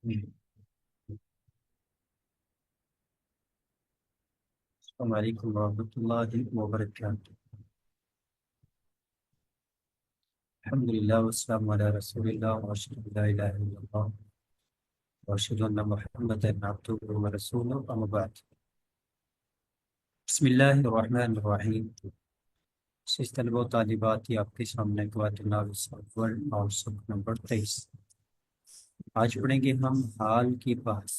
السلام علیکم ورحمۃ اللہ وبرکاتہ۔ الحمد للہ والسلام علی رسول اللہ واشهد ان لا الہ الا اللہ واشهد ان محمدا عبدہ ورسولہ اما بعد۔ بسم اللہ الرحمن الرحیم۔ اس طلبہ و طالبات، یہ آپ کے سامنے ورڈ اور سبق نمبر 23۔ آج پڑھیں گے ہم حال کی بحث،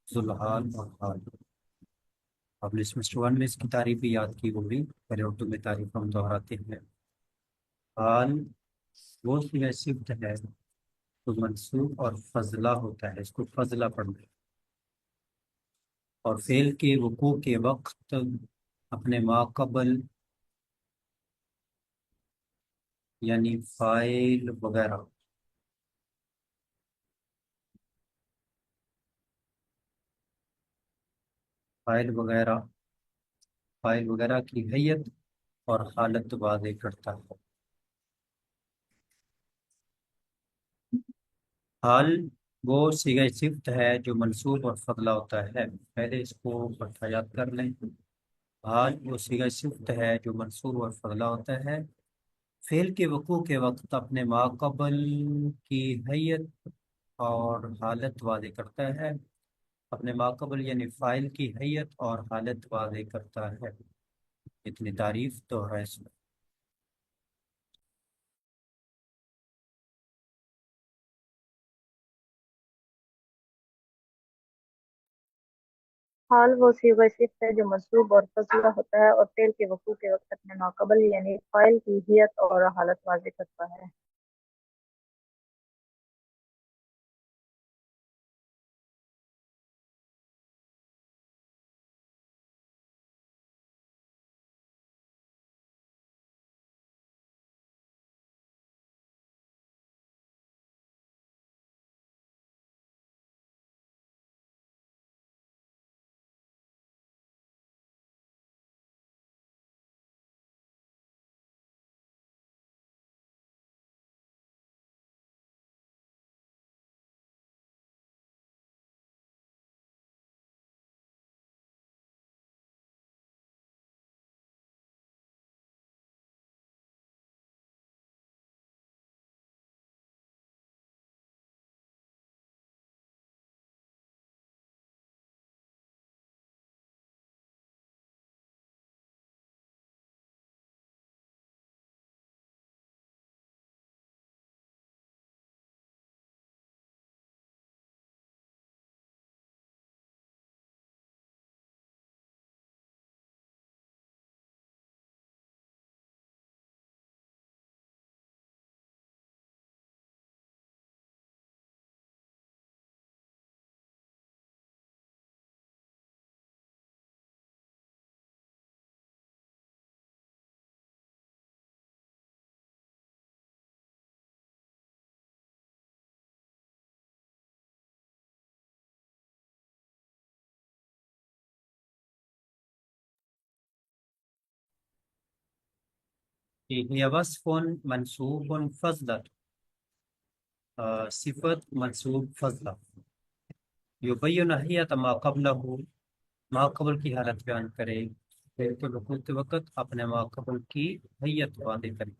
ذوالحال اور حال۔ آپ نے سیمسٹر 1 میں اس کی تعریف بھی یاد کی ہوگی، پہلے اردو میں تعریف ہم دہراتے ہیں۔ حال وہ صفت ہے تو منصوب اور فضلہ ہوتا ہے، اس کو فضلہ پڑھنا ہے، اور فعل کے وقوع کے وقت اپنے ماقبل یعنی فاعل وغیرہ فاعل وغیرہ فاعل وغیرہ کی حیت اور حالت واضح کرتا ہے۔ حال وہ صیغہ صفت ہے جو منصوب اور فضلہ ہوتا ہے۔ پہلے اس کو بٹھا یاد کر لیں۔ حال وہ صیغہ صفت ہے جو منصوب اور فضلہ ہوتا ہے، فعل کے وقوع کے وقت اپنے ماقبل کی حیت اور حالت واضح کرتا ہے، اپنے ماقبل یعنی فاعل کی حیت اور حالت واضح کرتا ہے۔ اتنی تعریف تو ہے اس میں۔ حال وہ صیغہ صفت ہے جو منصوب اور فضلہ ہوتا ہے اور فعل کے وقوع کے وقت اپنے ماقبل یعنی فاعل کی حیت اور حالت واضح کرتا ہے۔ یہ وصف منصوب فضلہ، صفت منصوب فضلہ، یبین حیت ما قبلہ، ما قبل کی حالت بیان کرے، فعل کے وقوع کے وقت اپنے ما قبل کی حیت واضح کرے،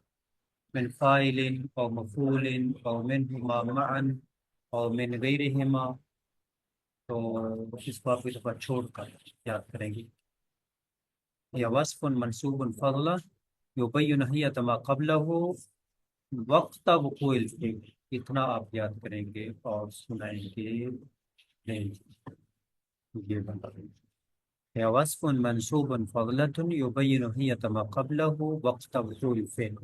من فاعل او مفعول او منہما معا او من غیرہما۔ تو اس کو آپ کو دفعہ چھوڑ کر یاد کریں گے۔ یا وصف منصوب فضلہ یبین حیت ما قبلہ وقت وقوع الفعل، اتنا آپ یاد کریں گے اور سنائیں گے نہیں۔ یہ بتا دیں یا وصف منصوب فضلۃ یبین حیت ما قبلہ وقت وقوع الفعل۔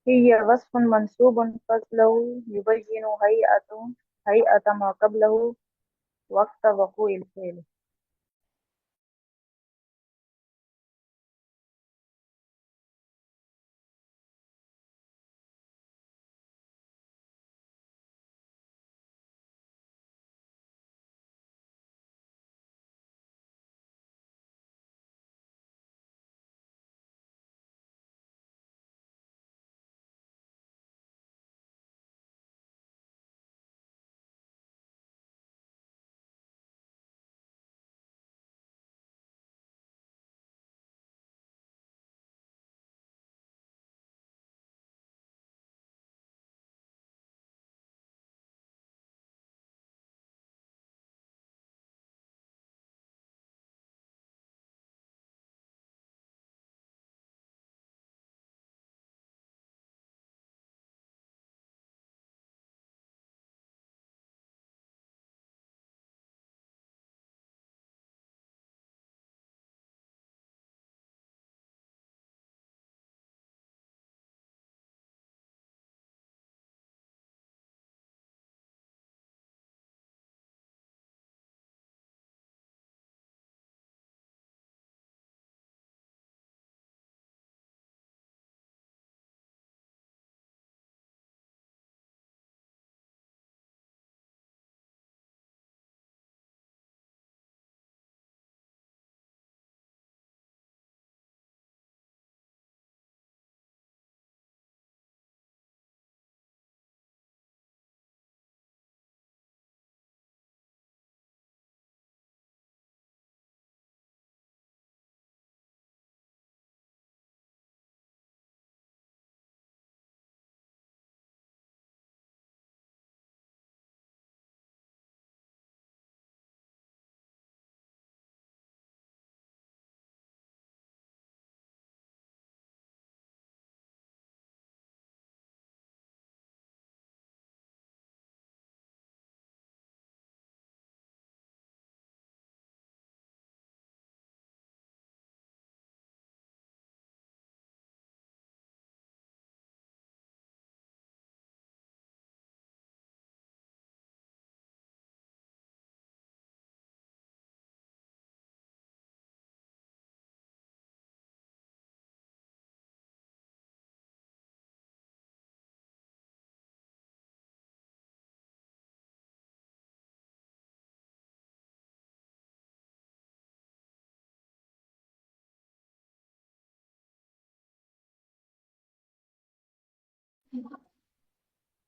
هي وصف منصوب فضله يبين هيئة ما قبله وقت وقوع الفعل۔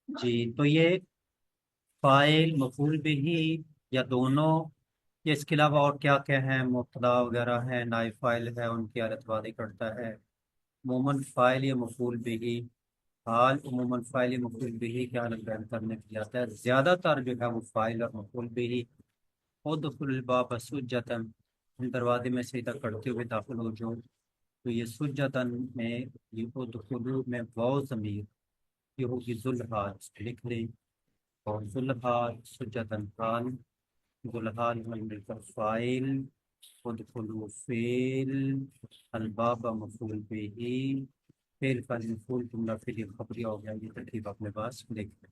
جی تو یہ فائل مفعول بھی یا دونوں، یا اس کے علاوہ اور کیا کیا ہیں، مبتدا وغیرہ ہیں، نائب فائل ہے، ان کی حالت واضح کرتا ہے. عموماً فائل یا مفعول بھی حال عموماً فائل یا مفعول بھی کی حالت بیان کرنے کے لیے آتا ہے. زیادہ تر جو ہے وہ فائل اور مفعول بھی. ادخل الباب سجتا، دروازے میں سیدھا کرتے ہوئے داخل ہو جو. تو یہ سجتاً میں، یہ ادخلو میں واو ضمیر، یہ ہوگی ذوالحال، اس کو لکھ لیں. اور ذوالحال سجتاً حال، ذوالحال میں مل کر فائل، ادخلو فعل، الباب مفعول به، فعل فاعل مفعول جملہ فعلی خبریہ ہو گیا. یہ ترکیب اپنے پاس دیکھ لیں.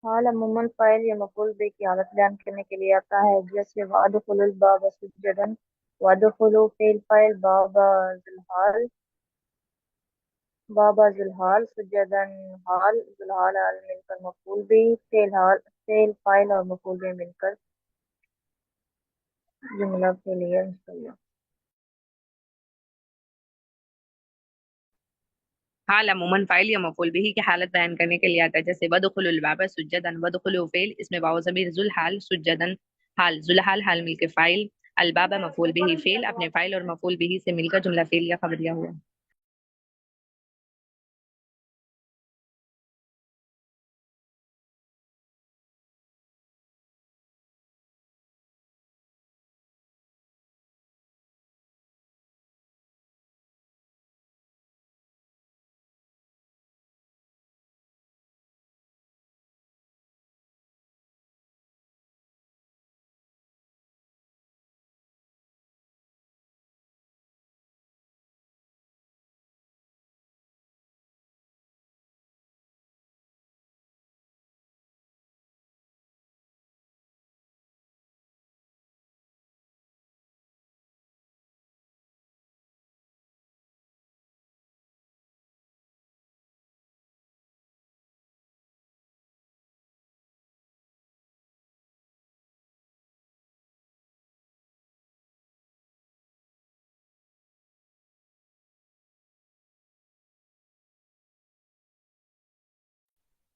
حال عموماً فاعل یا مفعول به کی حالت بیان کرنے کے لیے آتا ہے، جیسے وَأَدْخُلُوا الْبَابَ سُجَّدًا، وَأَدْخُلُوا فعل فاعل، بابا ذوالحال، سجدًا حال، ذوالحال حال مل کر مفعول بھی، فعل فاعل اور مفعول بھی مل کر جملہ کے لیے انشاءاللہ. حال عموماً فاعل یا مفعول به کی حالت بیان کرنے کے لیے آتا ہے، جیسے ودخلوا الباب سجدا، ودخلوا فعل، اس میں واو ضمیر، ذوالحال سجدا حال، ذوالحال حال مل کے فاعل، الباب مفعول به فعل، اپنے فاعل اور مفعول به سے مل کر جملہ فعلیہ خبریہ ہوا.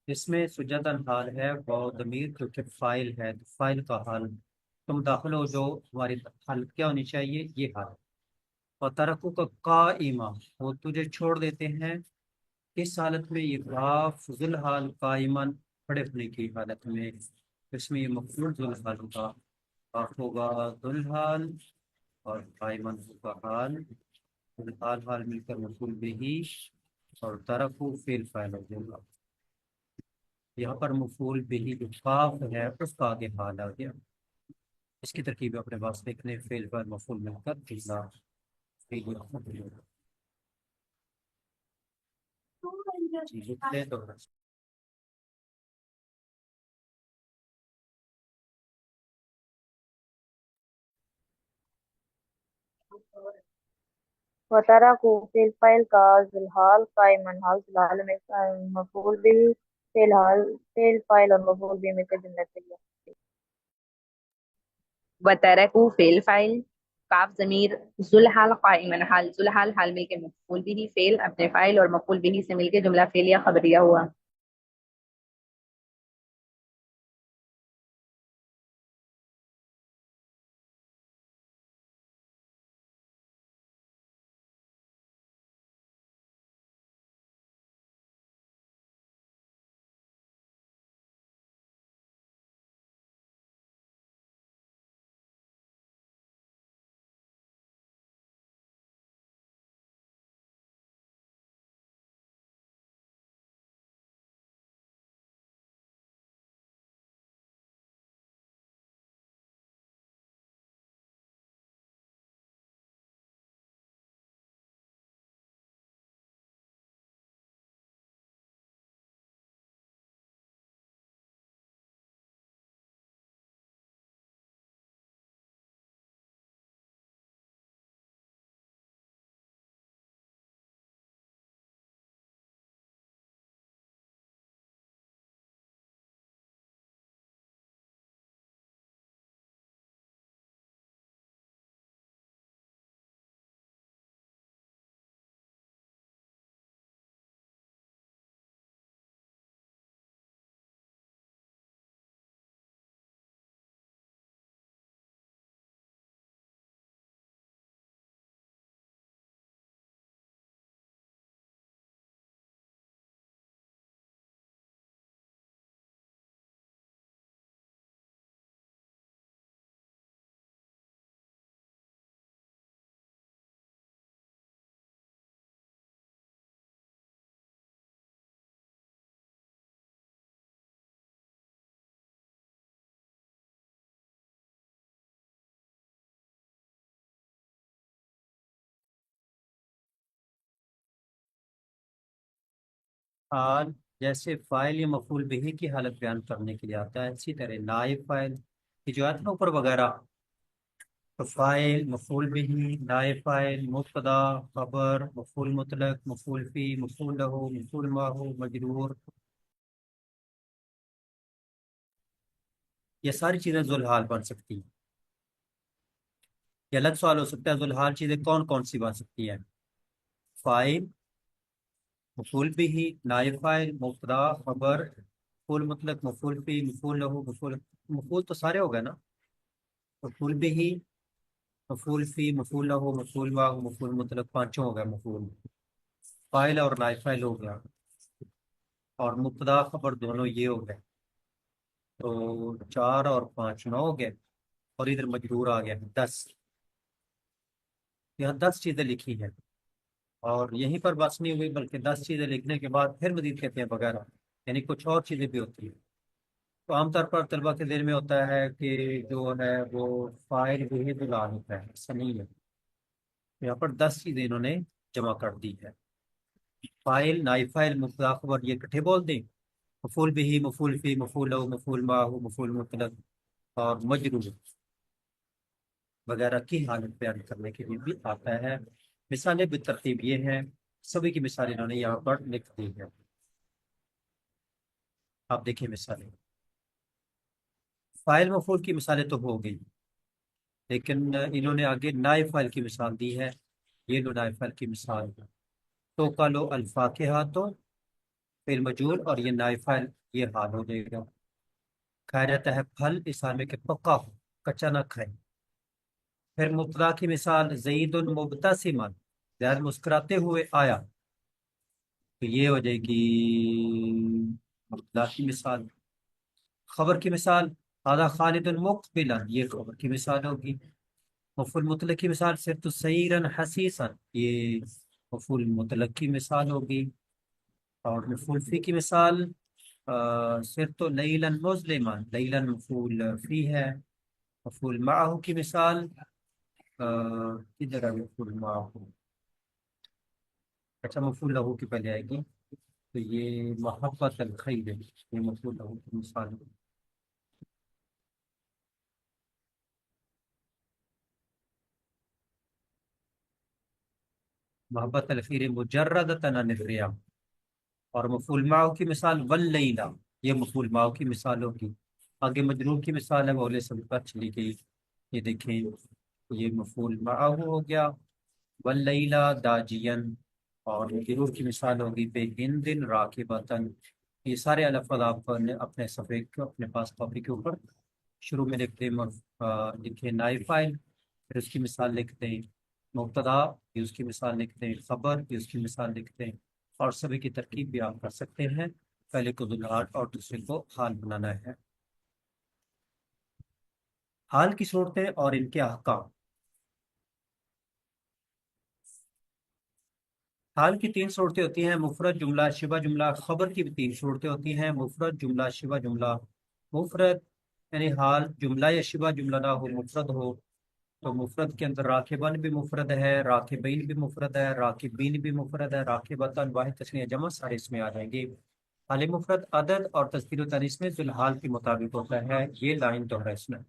اس میں سجدن حال ہے، واو ضمیر کیونکہ فائل ہے، تو فائل کا حال تم داخل ہو جو ہماری حالت کیا ہونی چاہیے، یہ حال. اور ترکو کا قائمہ، وہ تجھے چھوڑ دیتے ہیں اس حالت میں، یہ کاف ذوالحال قائمن، کھڑے ہونے کی حالت میں. اس میں یہ مفعول ذوالحال کا کاف ہوگا ذوالحال، اور قائمن کا حال، ذوالحال حال مل کر مفعول بھی، اور ترکو فعل فاعل ہو جائے گا. یہاں پر مفعول بھی جو کاف ہے اس کا آگے حال آ گیا. اس کی ترکیب اپنے پاس دیکھنے، فعل پر مفعول مل کر جملہ فعلیہ. جی لکھ لیں تو وَتَرَكُوا فعل فاعل کا ذوالحال قائمًا حال، ذوالحال میں مفعول بھی، فعل فاعل اور مفعول بھی مل کر جملہ کے لیے. وترکوا فعل فاعل، کاف ضمیر، ذوالحال قائما حال، ذوالحال حال مل کے مفعول به فعل، اپنے فاعل اور مفعول به سے مل کے جملہ فعلیہ خبریہ ہوا. حال جیسے فاعل یا مفعول بہ کی حالت بیان کرنے کے لیے آتا ہے، اسی طرح نائب فاعل کی جو آتا ہے نا اوپر وغیرہ، تو فاعل، مفعول بہ، نائب فاعل، مبتدا، خبر، مفعول مطلق، مفعول فی، مفعول لہ، مفعول ماہ، مجرور، یہ ساری چیزیں ذوالحال بن سکتی ہیں۔ یہ الگ سوال ہو سکتا ہے ذوالحال چیزیں کون کون سی بن سکتی ہیں؟ فاعل، مفعول بہ، نائب فاعل، مبتدا، خبر، مفعول مطلق، مفعول فی، مفعول لہ، مفعول تو سارے ہو گئے نا، مفعول بہ، مفعول فی، مفعول لہ، مفعول ماہ، مفعول مطلق، پانچوں ہو گئے مفعول، فاعل اور نائب فاعل ہو گیا، اور مبتدا خبر دونوں یہ ہو گئے، تو 4 اور 5 9 ہو گئے، اور ادھر مجرور آ گیا 10۔ یہاں 10 چیزیں لکھی ہیں، اور یہیں پر بس نہیں ہوئی بلکہ 10 چیزیں لکھنے کے بعد پھر مزید کہتے ہیں وغیرہ، یعنی کچھ اور چیزیں بھی ہوتی ہیں۔ تو عام طور پر طلبا کے ذہن میں ہوتا ہے کہ جو ہے وہ فاعل بھی دلال ہوتا ہے، ایسا نہیں ہے، یہاں پر 10 چیزیں انہوں نے جمع کر دی ہے۔ فاعل، نائب فاعل، مبتدا خبر یہ اکٹھے بول دیں، مفعول بھی، مفعول فی، مفعول لہ، مفعول ماہ، مفعول مطلق اور مجرور وغیرہ کی حالت بیان کرنے کے لیے بھی آتا ہے۔ مثالیں بالترتیب یہ ہیں، سبھی کی مثالیں انہوں نے یہاں پر لکھ دی ہیں، آپ دیکھیں مثالیں۔ فاعل مفعول کی مثالیں تو ہو گئی، لیکن انہوں نے آگے نائب فاعل کی مثال دی ہے، یہ لو نائب فاعل کی مثال ہے، تو کا لو الفاقہ تو فعل مجہول، اور یہ نائب فاعل یہ حال ہو جائے گا۔ کھایا جاتا ہے پھل اس حال میں کہ پکا ہو، کچا نہ کھائیں۔ پھر مبتدا کی مثال زید مبتسما، زید مسکراتے ہوئے آیا، تو یہ ہو جائے گی مبتدا کی مثال۔ خبر کی مثال هذا خالد مقبلا، یہ خبر کی مثال ہوگی۔ مفعول مطلق کی مثال صرت سیرا حسیسا، یہ مفعول مطلق کی مثال ہوگی۔ اور مفعول فی کی مثال صرت لیلا مظلما، لیلا مفعول فی ہے۔ مفعول معه کی مثال کدھر ہے مفعول معه؟ اچھا مفعول لہو کی پہلے آئے گی، تو یہ محبت الخیر، یہ مفعول لہو کی مثال ہے۔ محبت الخیر مجرد عن الریا۔ اور مفعول معه کی مثال واللیلہ، یہ مفعول معه کی مثال ہوگی۔ آگے مجرور کی مثال ہے وہ سب پر چلی گئی، یہ دیکھیں یہ مفعول معه ہو گیا، واللیلہ داجین۔ اور مجرور کی مثال ہوگی بے ہند راکبتن۔ یہ سارے الفاظ آپ نے اپنے صفحے کو اپنے پاس کاپی کے اوپر شروع میں لکھتے ہیں، لکھیں نائب فاعل، پھر اس کی مثال لکھتے ہیں مبتدا، پھر اس کی مثال لکھتے ہیں خبر، پھر اس کی مثال لکھتے ہیں، اور سبھی کی ترکیب بھی آپ کر سکتے ہیں، پہلے کو ذوالحال اور دوسرے کو حال بنانا ہے۔ حال کی صورتیں اور ان کے احکام۔ حال کی 3 صورتیں ہوتی ہیں، مفرد، جملہ، شبہ جملہ۔ خبر کی بھی 3 صورتیں ہوتی ہیں، مفرد، جملہ، شبہ جملہ۔ مفرد یعنی حال جملہ یا شبہ جملہ نہ ہو، مفرد ہو، تو مفرد کے اندر راکبن بھی مفرد ہے، راکبین بھی مفرد ہے، راکبین بھی مفرد ہے، راکبتن واحد تثنیہ جمع سارے اس میں آ جائیں گے۔ حال مفرد عدد اور تذکیر و تانیث میں ذوالحال کے مطابق ہوتا ہے، یہ لائن تو ہے اس میں۔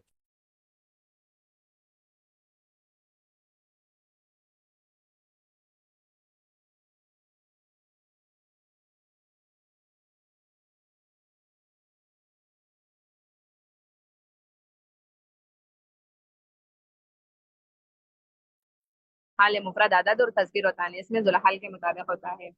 حال مفرد عدد اور تذکیر و تانیث میں ذوالحال کے مطابق ہوتا ہے۔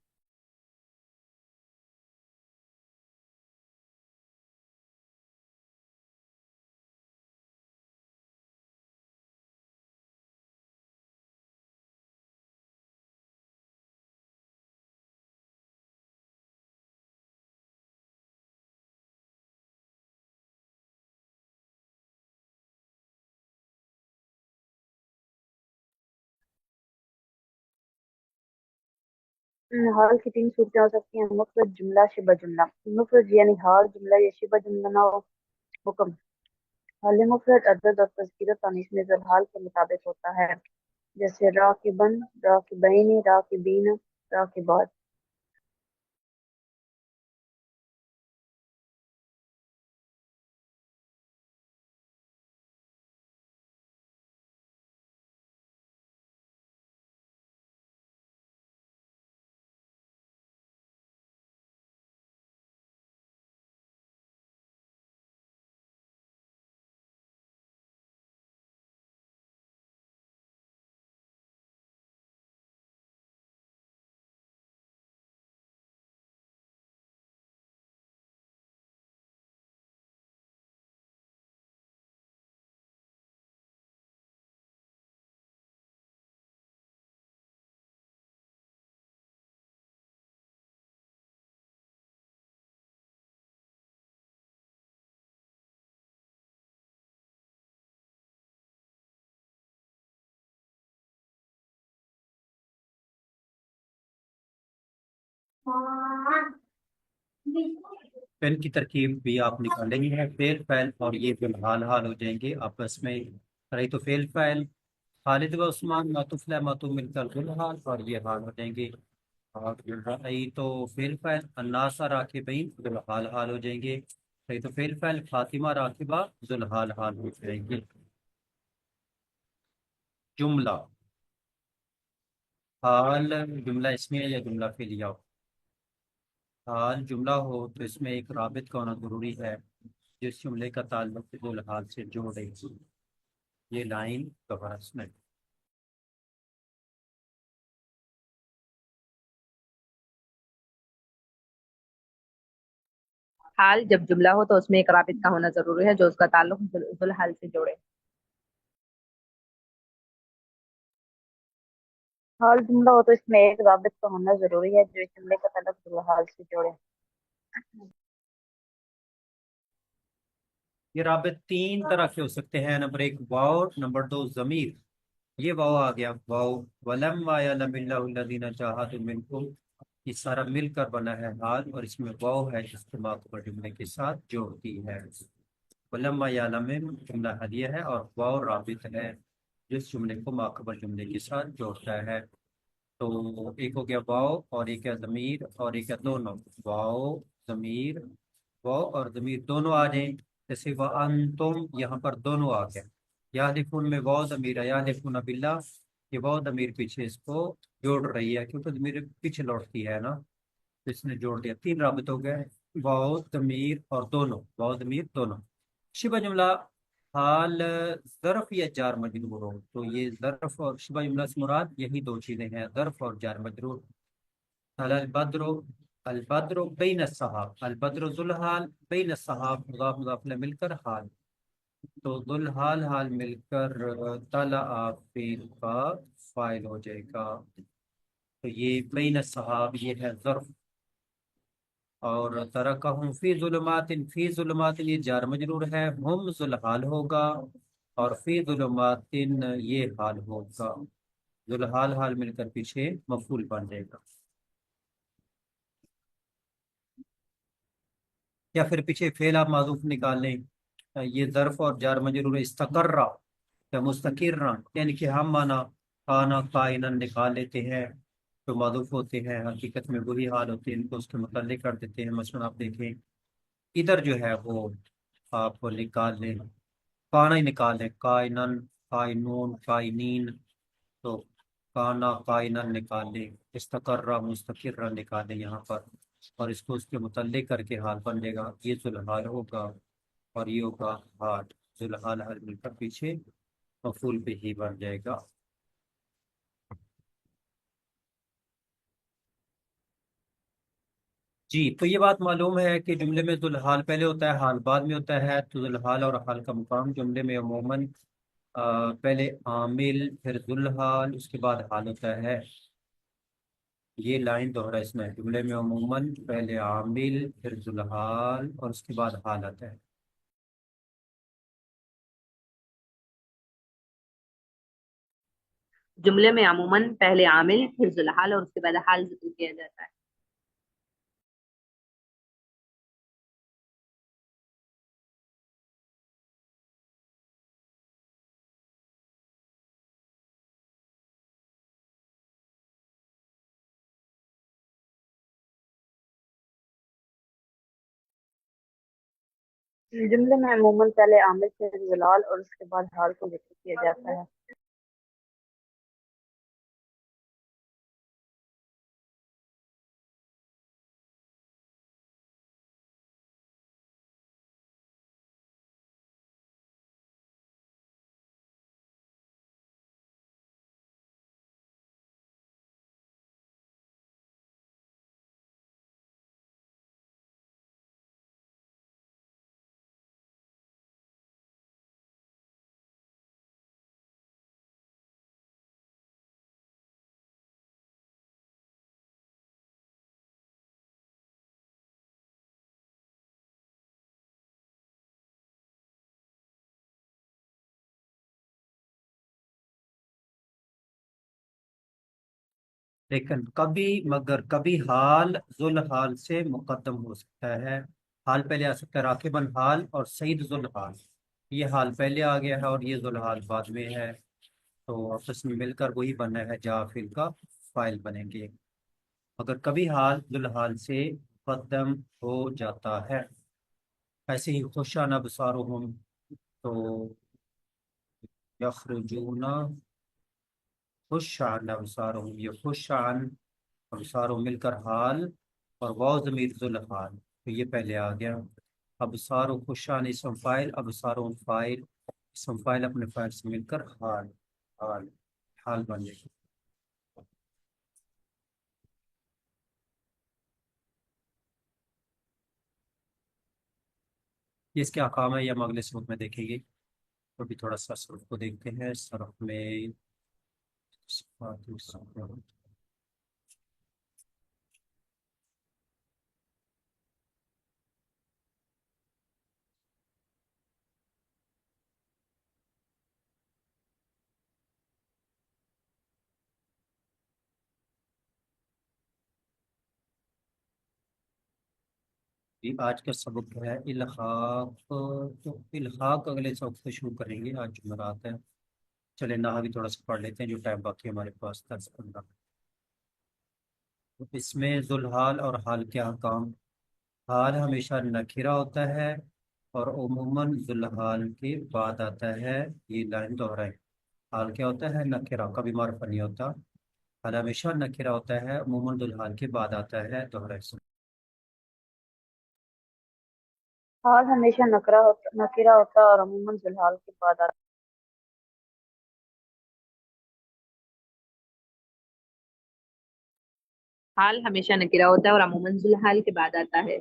حال کی 3 صورتیں ہو سکتی ہیں، مفرد، جملہ، شبہ جملہ۔ مفرد یعنی حال جملہ یا شبہ جملہ نہ ہو، حکم حال مفرد عدد اور تذکیر و تانیث میں ذوالحال کے مطابق ہوتا ہے، جیسے راکبن، راکبین، راکبین، راکبات۔ پین کی ترکیب بھی آپ نکالیں گے، فیل فیل اور یہ فی حال حال ہو جائیں گے آپس میں. رہی تو فیل فیل، خالد و عثمان معطوف لا معطوف مل کر فی الحال اور یہ حال ہو جائیں گے. اور رہی تو فیل فیل، الناس راکبین فی الحال حال ہو جائیں گے. رہی تو فیل فیل، فاطمہ راکبہ ذو الحال حال ہو جائیں گے. جملہ حال جملہ اسمیہ یا جملہ فعلیہ ہو. حال جملہ ہو تو اس میں ایک رابط کا ہونا ضروری ہے جس جملے کا تعلق ذو الحال سے جوڑے. یہ لائن دوبارہ سنیں. حال جب جملہ ہو تو اس میں ایک رابط کا ہونا ضروری ہے جو اس کا تعلق ذوالحال سے جوڑے. حال جملہ ہو تو اس میں ایک رابط کا ہونا ضروری ہے جو اس جملے کا تعلق ذوالحال سے جوڑے. یہ رابط تین طرح کے ہو سکتے ہیں. نمبر ایک واو، نمبر دو ضمیر. یہ واو آ گیا، واو ولم یعلم اللہ الذین جاہدوا منکم، یہ سارا مل کر بنا ہے حال، اور اس میں واو ہے جس کو ماخبر جملے کے ساتھ جوڑتی ہے. ولم یعلم جملہ حالیہ ہے اور واو رابط ہے جس جملے کو ماخبر جملے کے ساتھ جوڑتا ہے. تو ایک ہو گیا واو اور ایک ہے ضمیر اور ایک ہے دونوں. واو ضمیر، واو اور ضمیر دونوں آ جائیں. جیسے وَأَنْتُمْ، یہاں پر دونوں آ گئے. یحلفون میں واو ضمیر ہے، یحلفون باللہ، یہ واو ضمیر پیچھے اس کو جوڑ رہی ہے کیونکہ ضمیر پیچھے لوٹتی ہے نا، تو اس نے جوڑ دیا. تین رابط ہو گئے، واو ضمیر اور دونوں، واو ضمیر دونوں. شبہ جملہ حال ظرف یا جار مجرور ہو تو یہ ظرف اور شبہ جملہ سے مراد یہی دو چیزیں ہیں، ظرف اور جار مجرور. البدر، البدر بین الصحاب، البدر ذوالحال بین الصحاب، مضاف مضاف نے مل کر حال، تو ذوالحال حال مل کر طلع فیل کا فاعل ہو جائے گا. تو یہ بین الصحاب یہ ہے ظرف. اور ترکہم فی ظلمات، فی ظلمات یہ جار مجرور ہے، ہم ذوالحال ہوگا اور فی ظلمات یہ حال ہوگا. ذوالحال حال مل کر پیچھے مفعول بن جائے گا. یا پھر پیچھے فعل آپ معذوف نکال لیں. یہ ظرف اور جار مجرور استقرا یا مستقرا، یعنی کہ ہم مانا کانا کائنا نکال لیتے ہیں تو معذوف ہوتے ہیں، حقیقت میں وہی حال ہوتے ہیں، ان کو اس کے متعلق کر دیتے ہیں. مثلا آپ دیکھیں ادھر جو ہے وہ آپ نکال لیں، کانا ہی نکال لیں، کائنن کائنون کائنین، تو کانا کائنا نکال لیں، استقرا مستقرا نکال لیں یہاں پر، اور اس کو اس کے متعلق کر کے حال بن جائے گا. یہ ذوالحال ہوگا اور یہ ہوگا حال. ذوالحال حال مل کر پیچھے مفعول بھی ہی بن جائے گا. جی تو یہ بات معلوم ہے کہ جملے میں ذوالحال پہلے ہوتا ہے، حال بعد میں ہوتا ہے. تو ذوالحال اور حال کا مقام جملے میں عموماً پہلے عامل پھر ذوالحال اس کے بعد حال ہوتا ہے. یہ لائن دوہرا اس میں جملے میں عموماً پہلے عامل پھر ذوالحال اور اس کے بعد حال آتا ہے. جملے میں عموماً پہلے عامل پھر ذوالحال اور اس کے بعد حال ذکر کیا جاتا ہے. جملے میں عموماً پہلے عامل سے ذلال اور اس کے بعد حال کو ذکر کیا جاتا ہے. لیکن کبھی مگر کبھی حال ذل حال سے مقدم ہو سکتا ہے. حال پہلے آ سکتا ہے، راکبن حال اور سعید ذل حال. یہ حال پہلے آ گیا ہے اور یہ ذل حال بعد میں ہے، تو آپس میں مل کر وہی بننا ہے، جا فعل کا فائل بنیں گے. اگر کبھی حال ذل حال سے مقدم ہو جاتا ہے. ایسے ہی خوشان ابصارہم، تو یخرجون خوش عن ابصارہم، یہ خوش عن ابصارہم مل کر حال اور واو ضمیر ذل حال، تو یہ پہلے آ گیا. ابصار و خوش عن اسم فائل، ابصارہم فائل، اسم فائل اپنے فائل سے مل کر حال حال حال بن جائے گا. یہ اس کے احکام ہے، یہ ہم اگلے صورت میں دیکھیں گے. تو بھی تھوڑا سا صرف کو دیکھتے ہیں. صرف میں آج کا سبق ہے الحاق. تو الحاق اگلے سبق سے شروع کریں گے، آج جمعرات ہے. چلے نہ بھی تھوڑا سا پڑھ لیتے ہیں جو ٹائم باقی ہے ہمارے پاس 10-15. اس میں ذوالحال اور حال کے احکام. حال ہمیشہ نکرہ ہوتا ہے اور عموماً ذوالحال کے بعد آتا ہے. یہ لائن دہرائیں. حال کیا ہوتا ہے؟ نکرہ، کبھی معرفہ نہیں ہوتا. حال ہمیشہ نکرہ ہوتا ہے، عموماً ذوالحال کے بعد آتا ہے. دہرائیں. حال ہمیشہ نکرہ ہوتا ہے اور عموماً ذوالحال کے بعد آتا حال ہمیشہ نکرہ ہوتا ہے اور عموماً ذوالحال کے بعد آتا ہے.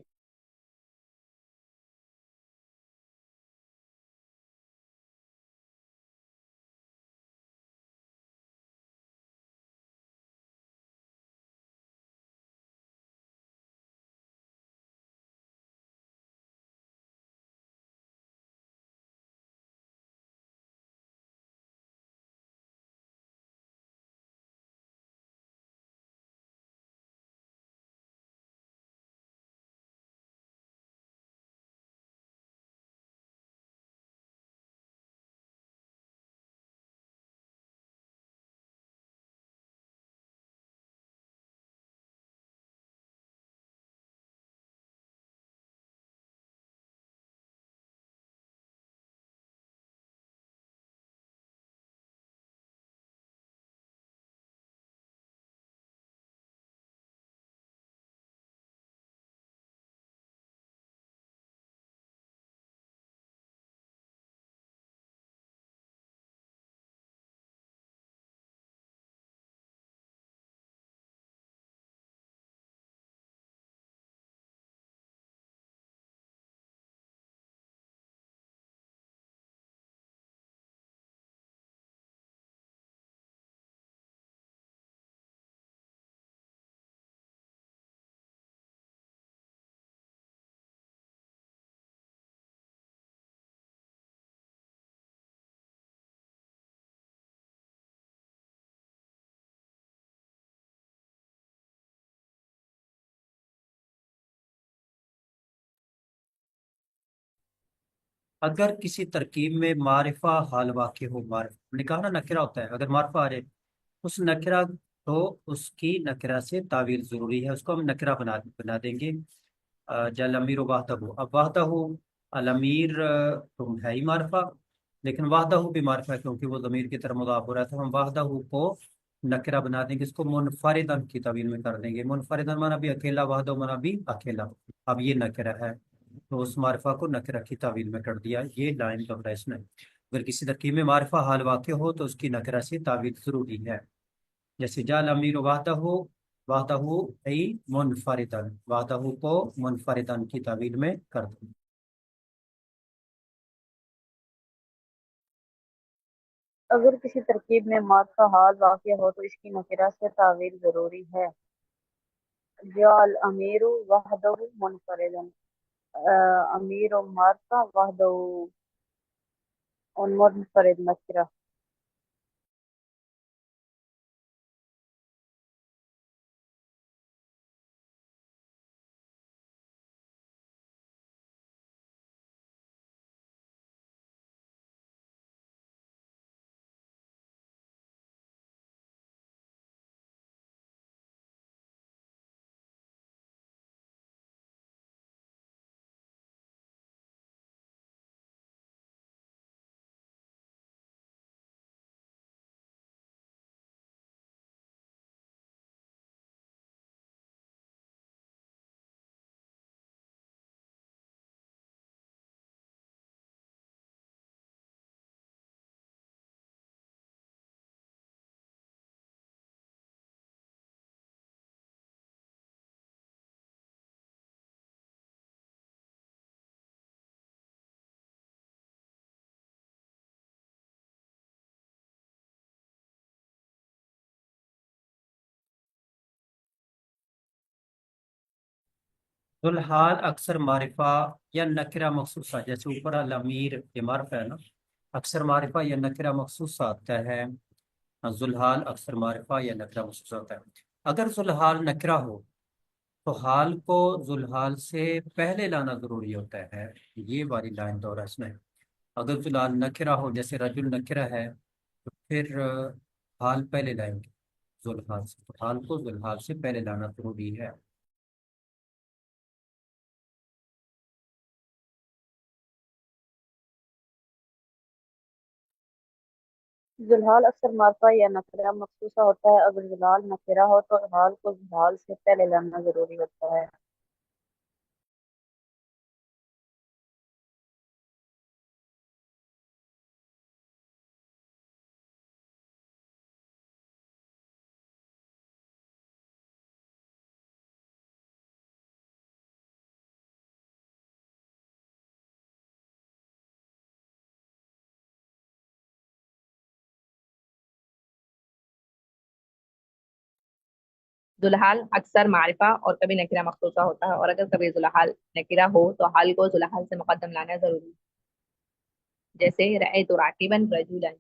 اگر کسی ترکیب میں معرفہ حال واقع ہو، معرفہ ہم نے کہا نا نکرہ ہوتا ہے، اگر معرفہ آ جائے اس نکرہ، تو اس کی نکرہ سے تعویل ضروری ہے، اس کو ہم نکرہ بنا دیں گے. جل امیر و وحدہ، اب وحدہ الامیر تو ہے ہی معرفہ، لیکن وحدہ بھی معرفہ ہے کیونکہ وہ ضمیر کی طرف مضاف ہو رہا ہے، تو ہم وحدہ کو نکرہ بنا دیں گے، اس کو منفردن کی تعویل میں کر دیں گے. منفردن مانا بھی اکیلا، وحدہ مانا بھی اکیلا. اب یہ نکرہ ہے تو اس معرفہ کو نکرہ کی تعویل میں کر دیا. یہ لائن کا ہے اس میں. اگر کسی ترکیب میں معرفہ حال واقع ہو تو اس کی نکرہ سے تعویل ضروری ہے. جیسے جال امیر وحدہ، وحدہ ای منفردن، وحدہ کو منفردن کی تعویل میں کر دیں. اگر کسی ترکیب میں معرفہ حال واقع ہو تو اس کی نکرہ سے تعویل ضروری ہے. جعل امیر وحدہ منفردن، امیر معرفہ وحدہ منفرد نکرہ. ذوالحال اکثر معرفہ یا نکرہ مخصوصہ، جیسے اوپر الامیر یہ معرفہ ہے نا، اکثر معرفہ یا نکرہ مخصوصہ آتا ہے. ذوالحال اکثر معرفہ یا نکرہ مخصوصہ ہوتا ہے. اگر ذوالحال نکرہ ہو تو حال کو ذوالحال سے پہلے لانا ضروری ہوتا ہے. یہ والی لائن دورہ اس میں. اگر ذوالحال نکرہ ہو، جیسے رجل نکرہ ہے، تو پھر حال پہلے لائیں گے ذوالحال سے، تو حال کو ذوالحال سے پہلے لانا ضروری ہے. ذوالحال اکثر معرفہ یا نکرہ مخصوصہ ہوتا ہے. اگر ذوالحال نکرہ ہو تو حال کو ذوالحال سے پہلے لانا ضروری ہوتا ہے. ذوالحال اکثر معرفہ اور کبھی نکرہ مخصوصہ ہوتا ہے، اور اگر کبھی ذوالحال نکرہ ہو تو حال کو ذوالحال سے مقدم لانا ضروری ہے. جیسے رأیت راکبا رجلا.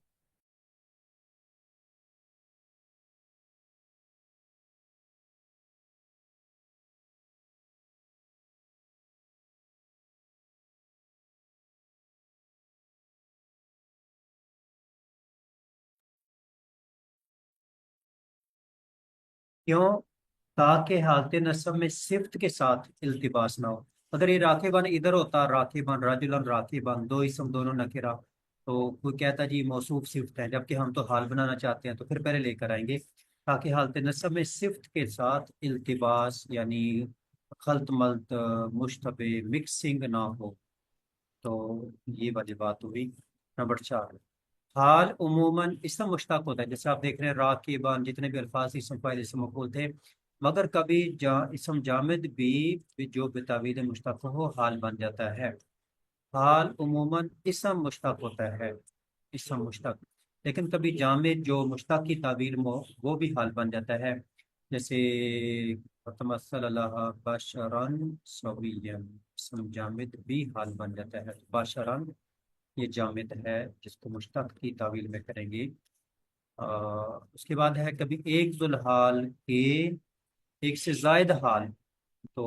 کیوں؟ تاکہ حالت نصب میں صفت کے ساتھ التباس نہ ہو. اگر یہ راکبان ادھر ہوتا، راکبان رجلن راکبان، دو اسم دونوں نکرہ، تو کوئی کہتا جی موصوف صفت ہے، جبکہ ہم تو حال بنانا چاہتے ہیں، تو پھر پہلے لے کر آئیں گے تاکہ حالت نصب میں صفت کے ساتھ التباس یعنی خلط ملط مشتبہ مکسنگ نہ ہو. تو یہ والی بات ہوئی. نمبر 4، حال عموماً اسم مشتق ہوتا ہے. جیسے آپ دیکھ رہے ہیں راکبان، جتنے بھی الفاظ اسم فاعل اسم مفعول تھے، مگر کبھی اسم جامد بھی جو بتاویل مشتق ہو حال بن جاتا ہے. حال عموماً اسم مشتق ہوتا ہے، اسم مشتق، لیکن کبھی جامد جو مشتق کی تعبیر میں وہ بھی حال بن جاتا ہے. جیسے تمثل اللہ بشرن سویا، اسم جامد بھی حال بن جاتا ہے. بشرن یہ جامد ہے جس کو مشتق کی تعویل میں کریں گے. اس کے بعد ہے کبھی ایک ذوالحال کے ایک سے زائد حال، تو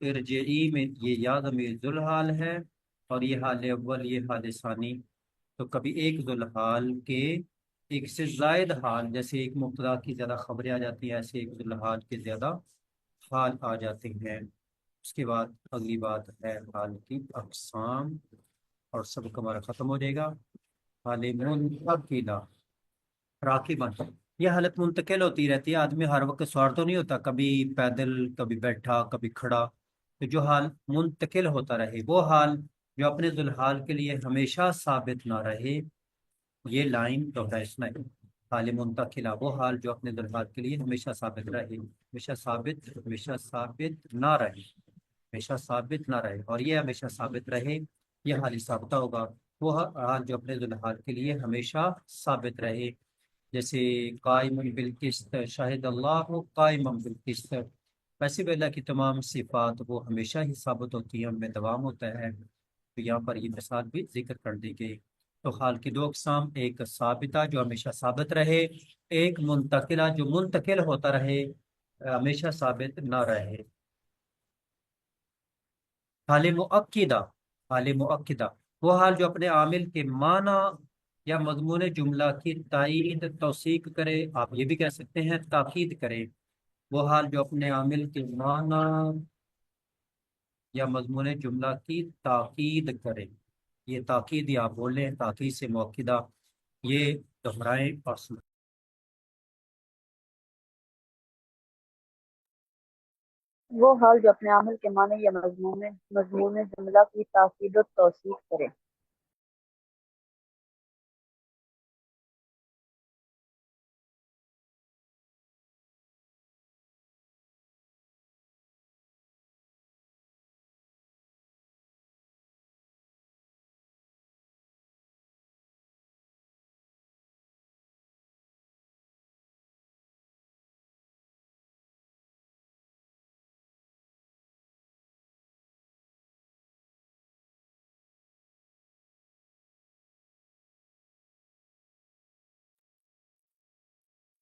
ارجعی میں یہ یا ضمیر ذوالحال ہے، اور یہ حال اول یہ حال ثانی. تو کبھی ایک ذوالحال کے ایک سے زائد حال، جیسے ایک مبتدا کی زیادہ خبریں آ جاتی ہیں، ایسے ایک ذوالحال کے زیادہ حال آ جاتے ہیں. اس کے بعد اگلی بات ہے حال کی اقسام، اور سب ہمارا ختم ہو جائے گا. حال منتقلہ راکباً، یہ حالت منتقل ہوتی رہتی ہے. آدمی ہر وقت سوار تو نہیں ہوتا، کبھی پیدل کبھی بیٹھا کبھی کھڑا. تو جو حال منتقل ہوتا رہے، وہ حال جو اپنے ذوالحال کے لیے ہمیشہ ثابت نہ رہے، یہ لائن دوہرائشنا ہے. حال منتقلہ وہ حال جو اپنے ذوالحال کے لیے ہمیشہ ثابت رہے، ہمیشہ ثابت نہ رہے، ہمیشہ ثابت نہ رہے، اور یہ ہمیشہ ثابت رہے، یہ حال ثابتہ ہوگا. وہ حال جو اپنے ذوالحال کے لیے ہمیشہ ثابت رہے. جیسے قائم بالقسط، شاہد اللہ قائم بالقسط، ویسے بھی اللہ کی تمام صفات وہ ہمیشہ ہی ثابت ہوتی ہیں، ان میں دوام ہوتا ہے. تو یہاں پر یہ مثال بھی ذکر کر دی گئی. تو حال کی دو اقسام، ایک ثابتہ جو ہمیشہ ثابت رہے، ایک منتقلہ جو منتقل ہوتا رہے، ہمیشہ ثابت نہ رہے. حال مؤکدہ، حال مؤکدہ وہ حال جو اپنے عامل کے معنی یا مضمون جملہ کی تائید توثیق کرے، آپ یہ بھی کہہ سکتے ہیں تاکید کرے. وہ حال جو اپنے عامل کے معنی یا مضمون جملہ کی تاکید کرے. یہ تاکید یا آپ بول لیں تاکید سے مؤکدہ، یہ دہرائیں اور سنیں. وہ حال جو اپنے عامل کے معنی یا مضمون جملہ کی تاکید و توثیق کرے.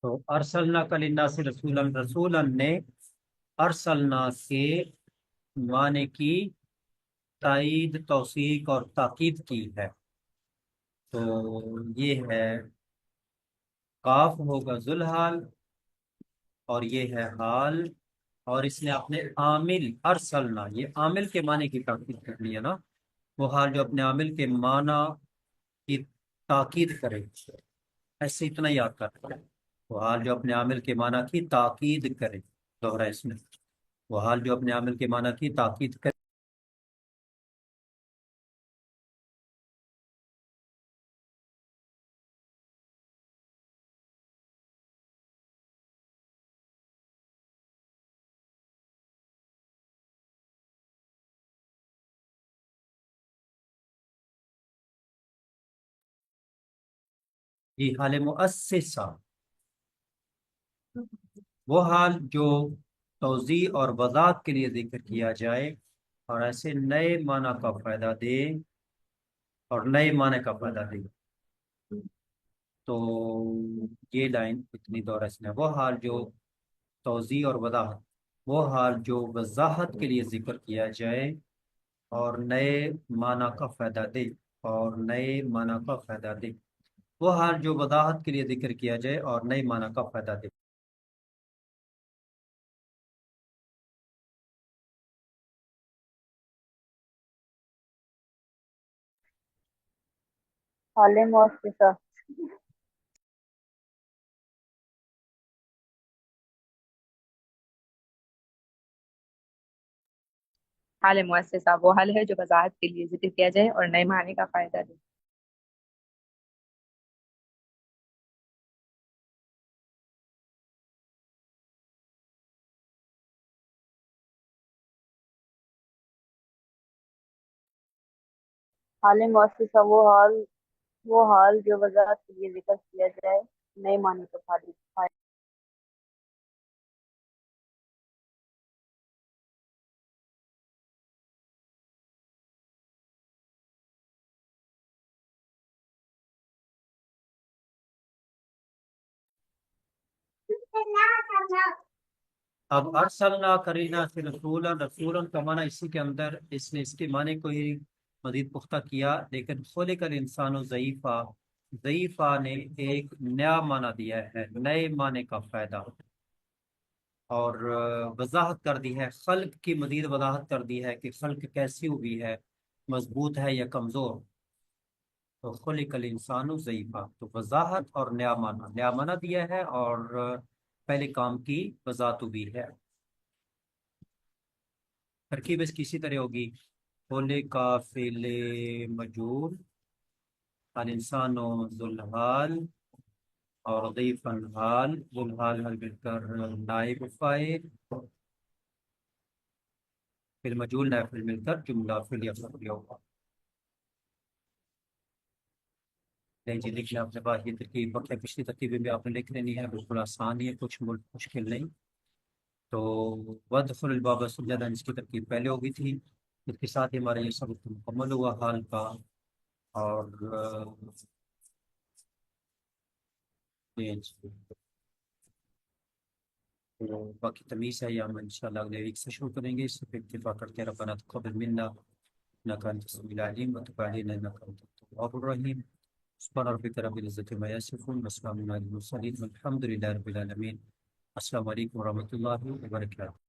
تو ارسلنا کلنا سے رسولن، رسولن نے ارسلنا کے معنی کی تائید، توثیق اور تاکید کی ہے. تو یہ ہے کاف ہوگا ذوالحال اور یہ ہے حال، اور اس نے اپنے عامل ارسلنا، یہ عامل کے معنی کی تاکید کر لی ہے نا. وہ حال جو اپنے عامل کے معنی کی تاکید کرے، ایسے اتنا یاد کرتا ہے. وہ حال جو اپنے عامل کے معنی کی تاکید کرے، دوہرا اس میں، وہ حال جو اپنے عامل کے معنی کی تاکید کرے. یہ حال مؤسسہ، وہ حال جو توضیح اور وضاحت کے لیے ذکر کیا جائے اور ایسے نئے معنی کا فائدہ دے، اور نئے معنی کا فائدہ دے. تو یہ لائن اتنی دورس میں، وہ حال جو توضیح اور وضاحت، وہ حال جو وضاحت کے لیے ذکر کیا جائے اور نئے معنی کا فائدہ دے، اور نئے معنی کا فائدہ دے. وہ حال جو وضاحت کے لیے ذکر کیا جائے اور نئے معنی کا فائدہ دے. حال مؤسسہ، حال مؤسسہ وہ حال ہے جو وضاحت کے لیے ذکر کیا جائے اور نئے معنی کا فائدہ دے. حال مؤسسہ وہ حال جو وضاحت کے لیے ذکر کیا جائے، نئے معنی کا فائدہ. اب ارسلنا کرینا سے رسولا، رسولا کا معنی اسی کے اندر اس نے اس کے معنی کو ہی مزید پختہ کیا. لیکن خلق الانسان ضعیفہ، ضعیفہ نے ایک نیا معنی دیا ہے، نئے معنی کا فائدہ، اور وضاحت کر دی ہے، خلق کی مزید وضاحت کر دی ہے کہ خلق کیسی ہوئی ہے، مضبوط ہے یا کمزور. تو خلق الانسان ضعیفہ، تو وضاحت اور نیا معنی دیا ہے، اور پہلے کام کی وضاحت بھی ہے. ترکیب اس کی اسی طرح ہوگی، خلق فعل مجهول، الانسان ذوالحال، اور ضعیف حال، ذوالحال حل مل کر نائب فاعل، فعل مجهول نائب فاعل مل کر جملہ فعلیہ خبریہ ہوگا. نہیں جی، لکھ لیں اپنے پاس یہ ترکیب، بقیہ پچھلی ترکیبیں بھی آپ نے لکھ لینی ہے، بالکل آسان ہی ہے، کچھ مشکل نہیں. تو وَادْخُلُ الْبَابَ سُجَّدًا، اس کی ترکیب پہلے ہو گئی تھی. اس کے ساتھ ہی ہمارا یہ سبق مکمل ہوا حال کا. اور تو باقی تمیز ہے، یا ہم انشاءاللہ اگلے ویک سے شروع کریں گے. اس سے پھر اتفاق کرتے ہیں، ربنا تقبل منا انك انت السميع العليم وتب علينا انك انت التواب الرحيم. سبحان ربك رب العزة عما يصفون وسلام على المرسلين والحمد لله رب العالمين. السلام علیکم ورحمۃ اللہ وبرکاتہ.